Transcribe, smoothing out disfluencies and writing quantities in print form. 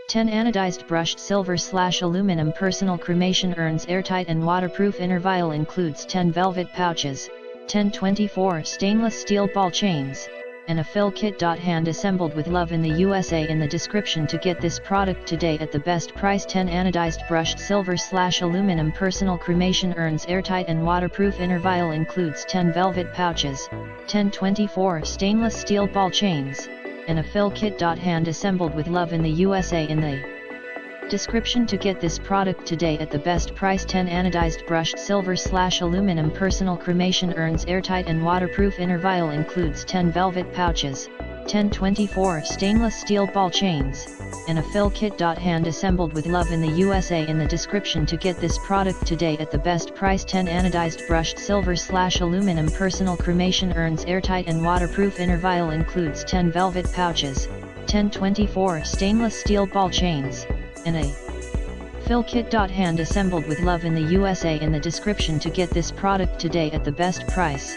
10 Anodized Brushed Silver / Aluminum Personal Cremation Urns. Airtight and waterproof inner vial includes 10 velvet pouches, 10 24 stainless steel ball chains, and a fill kit. Hand assembled with love in the USA. In the description to get this product today at the best price. 10 Anodized Brushed Silver / Aluminum Personal Cremation Urns. Airtight and waterproof inner vial includes 10 velvet pouches, 10 24 stainless steel ball chains, and a fill kit. Hand assembled with love in the USA. In the description to get this product today at the best price. 10 Anodized Brushed Silver / Aluminum Personal Cremation Urns. Airtight and waterproof inner vial includes 10 velvet pouches, 10 24 stainless steel ball chains, and a fill kit. Hand assembled with love in the USA. In the description to get this product today at the best price. 10 Anodized Brushed Silver / Aluminum Personal Cremation Urns. Airtight and waterproof inner vial includes 10 velvet pouches, 10 24 stainless steel ball chains, and a fill kit. Hand assembled with love in the USA. In the description to get this product today at the best price.